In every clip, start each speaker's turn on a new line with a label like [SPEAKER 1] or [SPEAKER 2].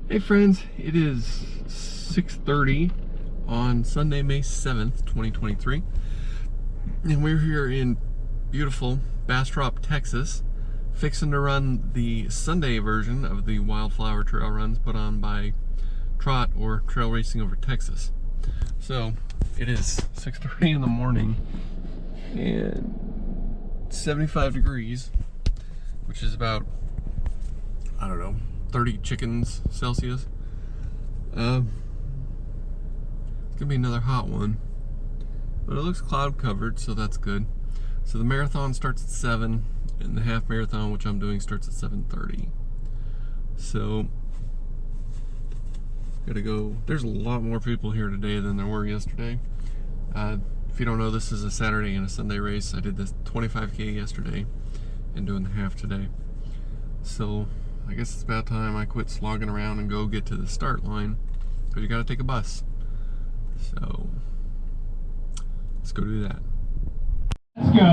[SPEAKER 1] Hey friends, it is 6:30 on Sunday, May 7th, 2023, and we're here in beautiful Bastrop, Texas, fixing to run the Sunday version of the Wildflower trail runs put on by Trot, or Trail Racing Over Texas. So it is 6:30 in the morning and 75 degrees, which is about, I don't know, 30 chickens Celsius. It's gonna be another hot one, but it looks cloud covered, so that's good. So the marathon starts at 7, and the half marathon, which I'm doing, starts at 7:30. So gotta go. There's a lot more people here today than there were yesterday. If you don't know, this is a Saturday and a Sunday race. I did this 25K yesterday and doing the half today. So I guess it's about time I quit slogging around and go get to the start line, because you gotta take a bus. So let's go do that.
[SPEAKER 2] Let's go.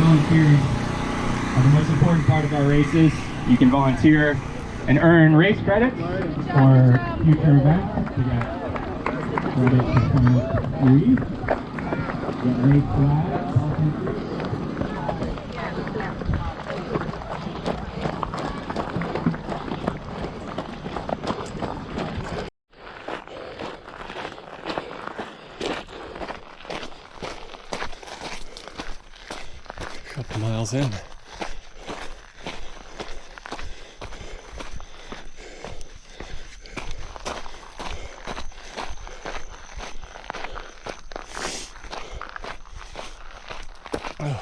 [SPEAKER 2] Volunteers are the most important part of our races. You can volunteer and earn race credits for future events. We got credits for 23. We got race flags.
[SPEAKER 1] Couple miles in. Oh my God.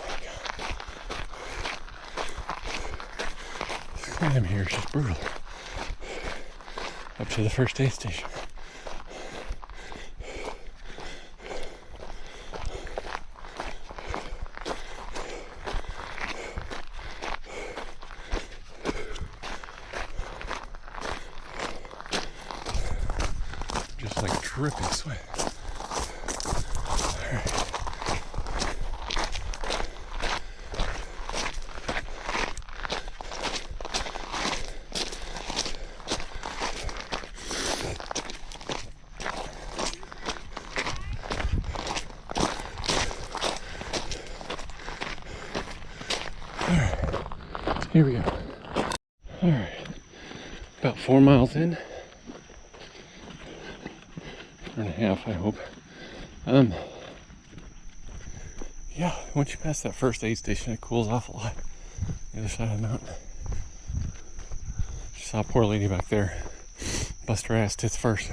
[SPEAKER 1] This climb here is just brutal. Up to the first aid station. just like dripping sweat. All right. Here we go. All right, about 4 miles in. 4.5, I hope. Yeah, once you pass that first aid station, it cools off a lot. The other side of the mountain. Just saw a poor lady back there bust her ass tits first.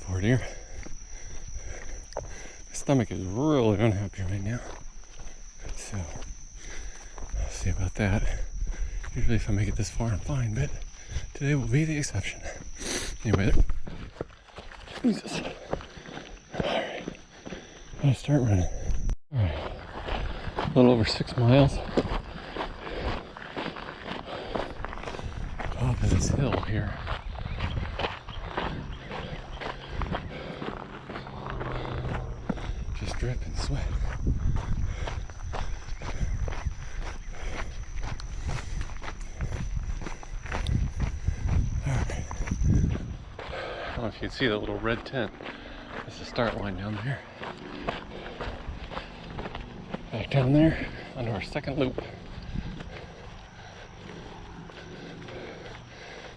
[SPEAKER 1] Poor dear. My stomach is really unhappy right now. So, I'll see about that. Usually if I make it this far, I'm fine, but today will be the exception. Anyway, Jesus. Alright, gotta start running. Alright, a little over 6 miles. Top of this hill here. Just dripping sweat. I don't know if you can see the little red tent. That's the start line down there. Back down there, onto our second loop.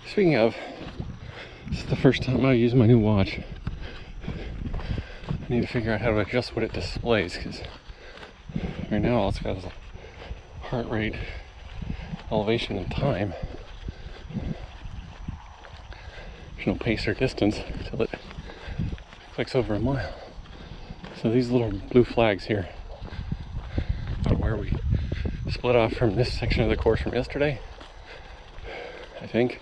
[SPEAKER 1] Speaking of, this is the first time I use my new watch. I need to figure out how to adjust what it displays, because right now all it's got is heart rate, elevation, and time. No pace or distance until it clicks over a mile. So these little blue flags here are where we split off from this section of the course from yesterday. I think.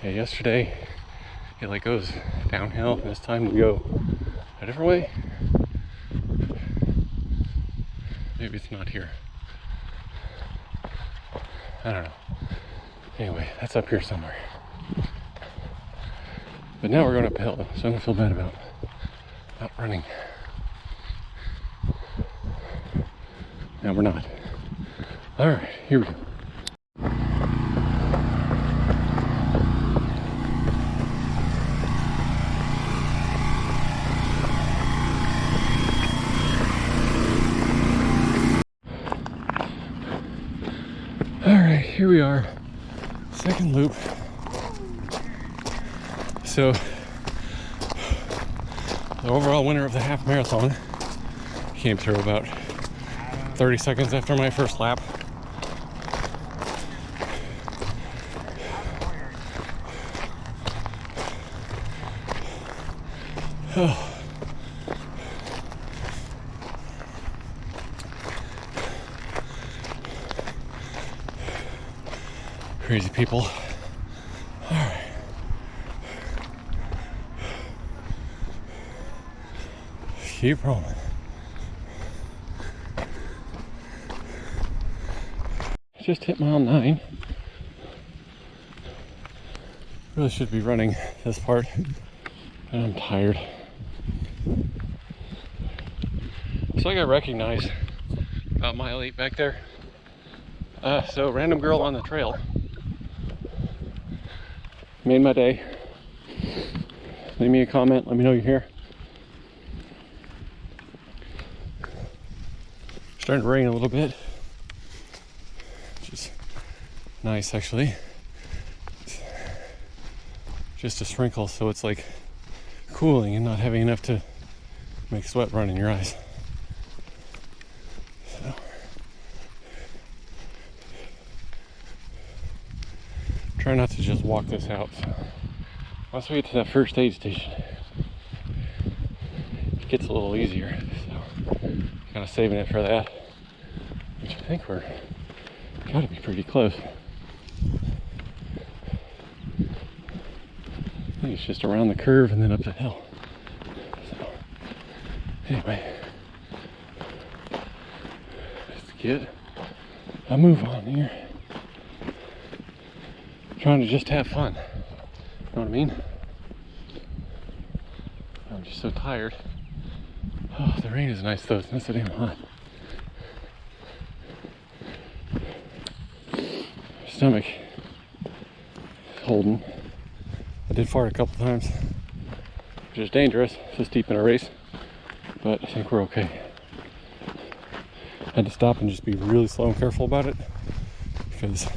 [SPEAKER 1] Yeah, yesterday it like goes downhill, and this time we go a different way. Maybe it's not here. I don't know. Anyway, that's up here somewhere. But now we're going uphill, so I don't feel bad about running. Now we're not. All right, here we go. All right, here we are. Second loop. So, the overall winner of the half marathon came through about 30 seconds after my first lap. Oh. Crazy people. Keep rolling. Just hit mile 9. Really should be running this part, and I'm tired. So I got recognized about mile 8 back there. So random girl on the trail made my day. Leave me a comment, let me know you're here. Starting to rain a little bit, which is nice actually. It's just a sprinkle, so it's like cooling and not having enough to make sweat run in your eyes. So, try not to just walk this out. So, once we get to that first aid station, it gets a little easier. So, kind of saving it for that, which I think we're gotta be pretty close. I think it's just around the curve and then up the hill. So, anyway, let's get a move on here. Trying to just have fun. You know what I mean? so tired. Oh, the rain is nice though. It's not so damn hot. Stomach is holding. I did fart a couple times, which is dangerous this deep in a race, but I think we're okay. I had to stop and just be really slow and careful about it, because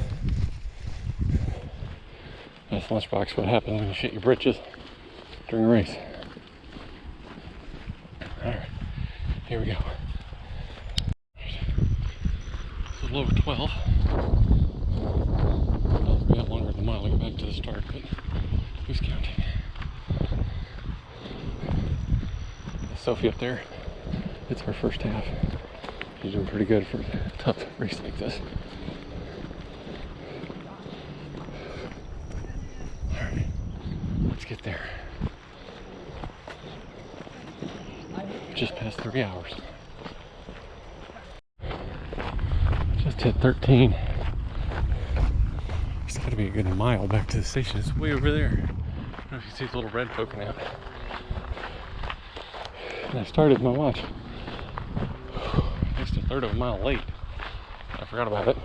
[SPEAKER 1] that's lunchbox what happens when you shit your britches during a race. Alright, here we go. It's a little over 12. We got longer than a mile to get back to the start, but who's counting? Sophie up there, it's her first half. She's doing pretty good for a tough race like this. Alright, let's get there. Just past 3 hours. Just hit 13. It's gotta be a good mile back to the station. It's way over there. I don't know if you see the little red poking out. And I started my watch at least a third of a mile late. I forgot about it.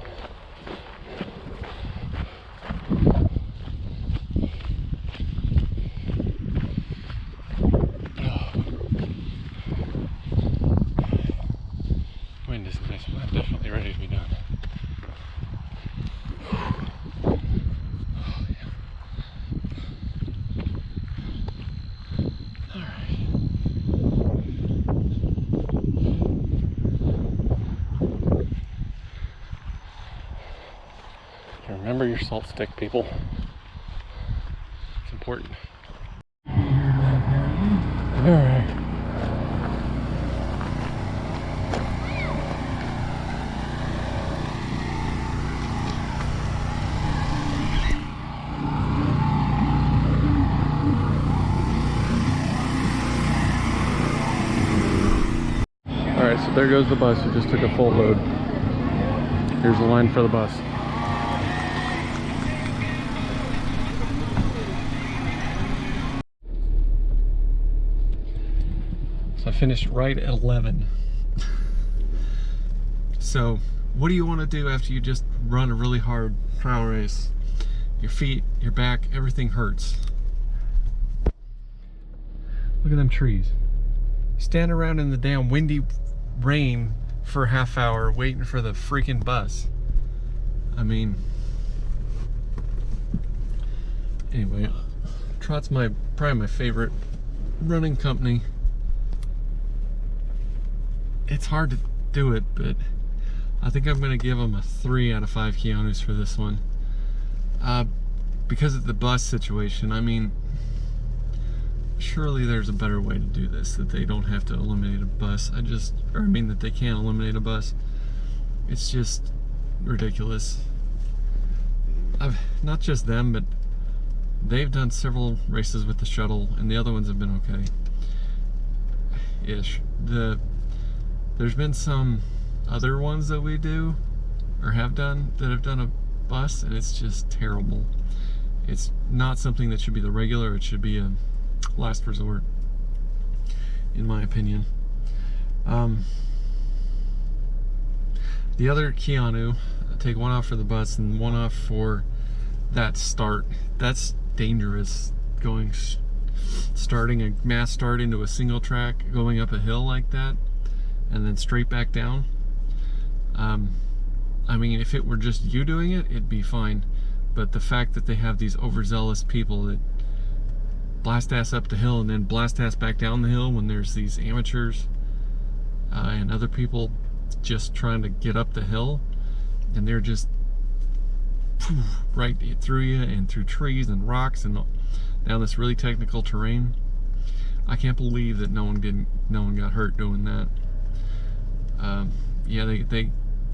[SPEAKER 1] Wind is nice, but I'm definitely ready to be done. Remember your salt stick, people. It's important. Alright. Alright, so there goes the bus. It just took a full load. Here's the line for the bus. So I finished right at 11. So what do you want to do after you just run a really hard trail race? Your feet, your back, everything hurts. Look at them trees. Stand around in the damn windy rain for a half hour waiting for the freaking bus. I mean, anyway, Trot's probably my favorite running company. It's hard to do it, but I think I'm going to give them a 3 out of 5 Keanus for this one. Because of the bus situation, I mean, surely there's a better way to do this, that they don't have to eliminate a bus. that they can't eliminate a bus. It's just ridiculous. Not just them, but they've done several races with the shuttle, and the other ones have been okay-ish. There's been some other ones that we do, or have done, that have done a bus, and it's just terrible. It's not something that should be the regular, it should be a last resort, in my opinion. The other Keanu, take one off for the bus and one off for that start. That's dangerous, starting a mass start into a single track, going up a hill like that, and then straight back down. I mean, if it were just you doing it, it'd be fine. But the fact that they have these overzealous people that blast ass up the hill and then blast ass back down the hill when there's these amateurs and other people just trying to get up the hill, and they're just right through you and through trees and rocks and down this really technical terrain. I can't believe that no one got hurt doing that. Yeah,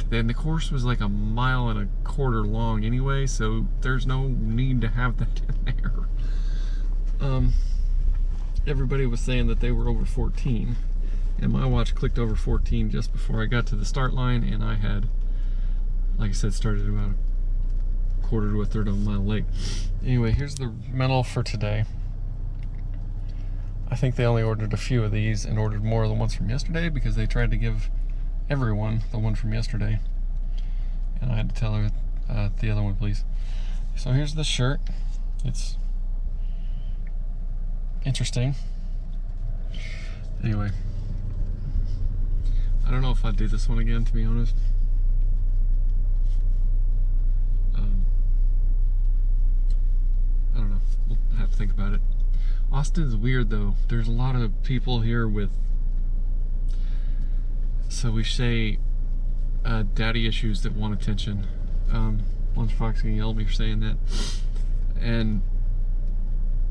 [SPEAKER 1] then the course was like 1.25 miles long anyway, so there's no need to have that in there. Everybody was saying that they were over 14, and my watch clicked over 14 just before I got to the start line, and I had, like I said, started about 1/4 to 1/3 of a mile late. Anyway, here's the medal for today. I think they only ordered a few of these and ordered more of the ones from yesterday because they tried to give everyone the one from yesterday. And I had to tell her the other one, please. So here's the shirt. It's interesting. Anyway, I don't know if I'd do this one again, to be honest. I don't know. We'll have to think about it. Austin's weird though. There's a lot of people here with, so we say, daddy issues that want attention. Lunchbox gonna yell at me for saying that. And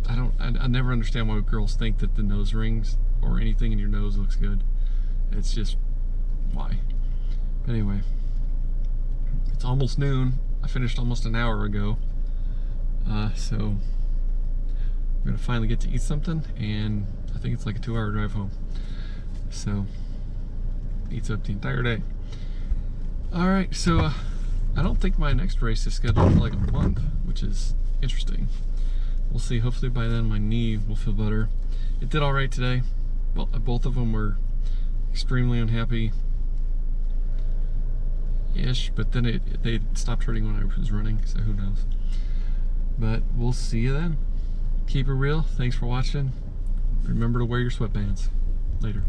[SPEAKER 1] I never understand why girls think that the nose rings or anything in your nose looks good. It's just, why? But anyway, it's almost noon. I finished almost an hour ago. So I'm gonna finally get to eat something, and I think it's like a 2-hour drive home. So eats up the entire day. All right, so I don't think my next race is scheduled for like a month, which is interesting. We'll see. Hopefully by then my knee will feel better. It did all right today. Well, both of them were extremely unhappy-ish, but then they stopped hurting when I was running, so who knows. But we'll see you then. Keep it real. Thanks for watching. Remember to wear your sweatbands. Later.